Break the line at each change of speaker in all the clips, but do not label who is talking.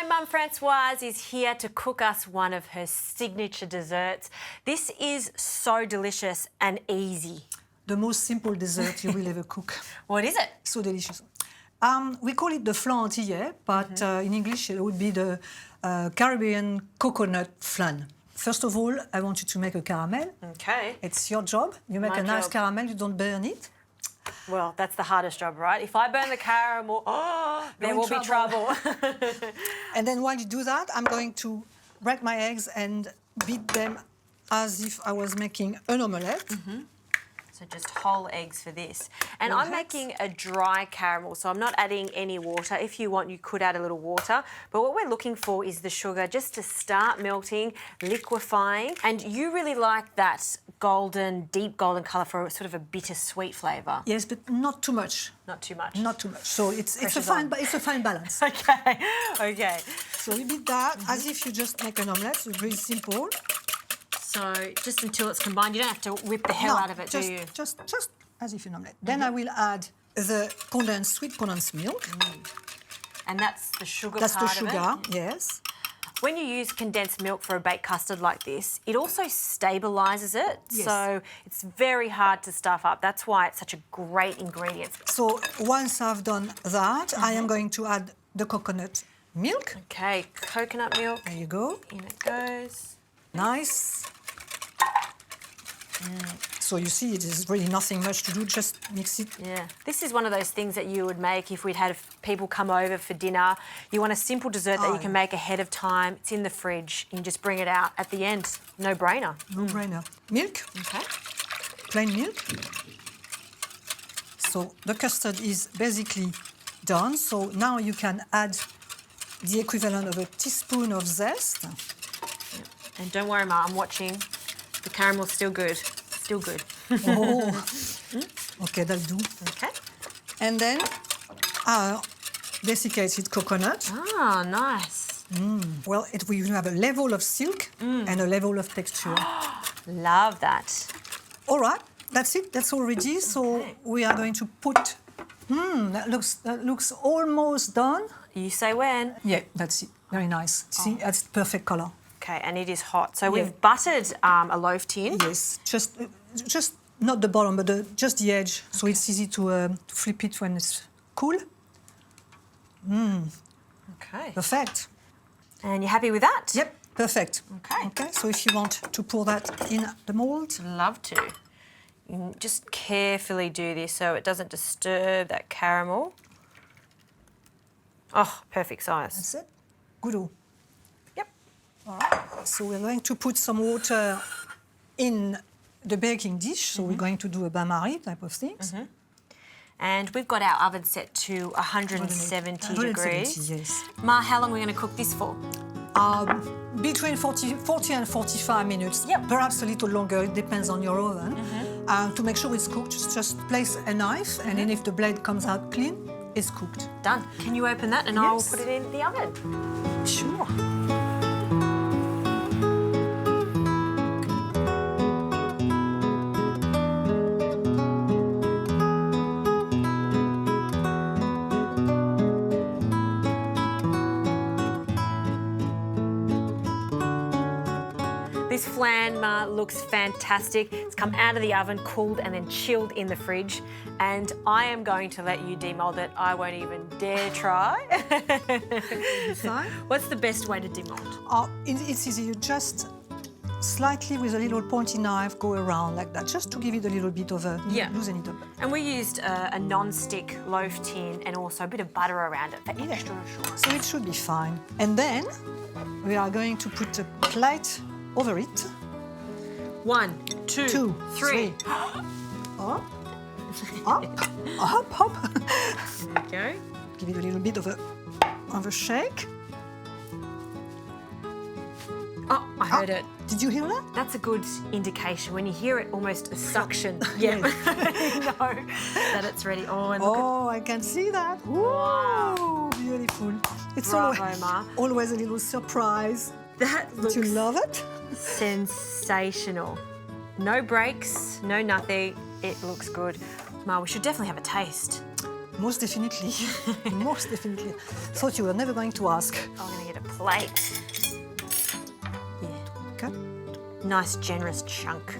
Mum Francoise is here to cook us one of her signature desserts. This is so delicious and easy.
The most simple dessert you will ever cook.
What is it?
So delicious. We call it the flan antillais, but in English it would be the Caribbean coconut flan. First of all, I want you to make a caramel.
Okay.
It's your job. You make a nice caramel, you don't burn it.
Well, that's the hardest job, right? If I burn the caramel, there will be trouble.
And then while you do that, I'm going to break my eggs and beat them as if I was making an omelette.
So just whole eggs for this. And I'm making a dry caramel, so I'm not adding any water. If you want, you could add a little water. But what we're looking for is the sugar just to start melting, liquefying. And you really like that golden, deep golden colour for sort of a bittersweet flavour.
Yes, but not too much.
Not too much.
Not too much. So it's a fine balance.
Okay, okay.
So you beat that as if you just make an omelette. So very simple.
So just until it's combined, you don't have to whip the hell out of it, do you?
Just as if an omelette. Then I will add the sweet condensed milk.
And that's the sugar
That's
part
the sugar,
of it?
yes.
When you use condensed milk for a baked custard like this, it also stabilises it, so it's very hard to stuff up. That's why it's such a great ingredient.
So once I've done that, I am going to add the coconut milk.
Okay, coconut milk.
There you go.
In it goes.
Nice. So you see, it is really nothing much to do, just mix it.
Yeah. This is one of those things that you would make if we'd had people come over for dinner. You want a simple dessert that you can make ahead of time. It's in the fridge. You can just bring it out at the end. No brainer.
No brainer. Milk.
Okay.
Plain milk. So the custard is basically done. So now you can add the equivalent of a teaspoon of zest.
And don't worry, Ma, I'm watching. The caramel's still good. Still good.
Oh. Okay, that'll do.
Okay.
And then desiccated coconut.
Ah, nice.
Well, it will have a level of silk and a level of texture.
Love that.
All right, that's it. That's all ready. So we are going to put. That looks almost done.
You say when.
Yeah, that's it. Very nice. See, that's perfect color.
Okay, and it is hot. So we've buttered a loaf tin.
Yes, just not the bottom, but just the edge, so it's easy to flip it when it's cool.
Okay.
Perfect.
And you're happy with that?
Yep, perfect.
Okay.
Okay, so if you want to pour that in the mould.
Love to. You just carefully do this so it doesn't disturb that caramel. Oh, perfect size.
That's it. Good.
Yep.
All right. So we're going to put some water in the baking dish. So we're going to do a bain-marie type of things.
And we've got our oven set to 170 degrees.
Yes.
Ma, how long are we going to cook this for?
Between 40 and 45 minutes.
Yep.
Perhaps a little longer. It depends on your oven. To make sure it's cooked, just place a knife, and then if the blade comes out clean, it's cooked.
Done. Can you open that and I'll put it in the oven?
Sure.
This flan, Ma, looks fantastic. It's come out of the oven, cooled and then chilled in the fridge. And I am going to let you demold it. I won't even dare try. What's the best way to demold?
It's easy. You just slightly, with a little pointy knife, go around like that, just to give it a little bit of a loosen it up.
And we used a non-stick loaf tin and also a bit of butter around it for extra assurance.
So it should be fine. And then we are going to put a plate over it.
1, 2, 3.
Up, up, up.
There we go.
Give it a little bit of a shake.
Oh, I heard it.
Did you hear that?
That's a good indication. When you hear it, almost a suction. Yeah. You know that it's ready. Oh, and look
I can see that.
Wow.
Beautiful. It's
Bravo, Ma.
always a little surprise.
That looks
Do you love it?
sensational. No breaks, no nothing. It looks good. Ma, we should definitely have a taste.
Most definitely. Most definitely. Thought you were never going to ask.
I'm going to get a plate. Yeah,
Okay.
nice generous chunk.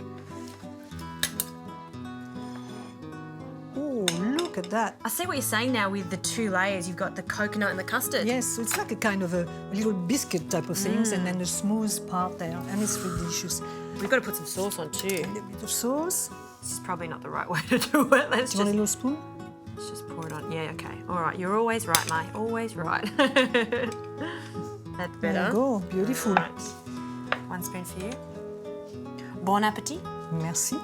Oh, look at that.
I see what you're saying now with the 2 layers. You've got the coconut and the custard.
Yes, so it's like a kind of a little biscuit type of things, and then the smooth part there, and it's really delicious.
We've got to put some sauce on too.
A little bit of sauce.
This is probably not the right way to do it. Let's
Do you want a little spoon?
just pour it on. Yeah, okay. All right, you're always right, mate. Always right. That's better.
There you go. Beautiful.
Right. 1 spoon for you. Bon appetit.
Merci.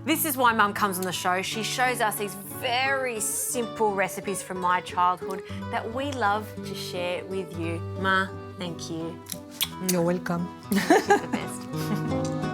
This is why Mum comes on the show. She shows us these very simple recipes from my childhood that we love to share with you. Ma, thank you.
You're welcome.
You're the best.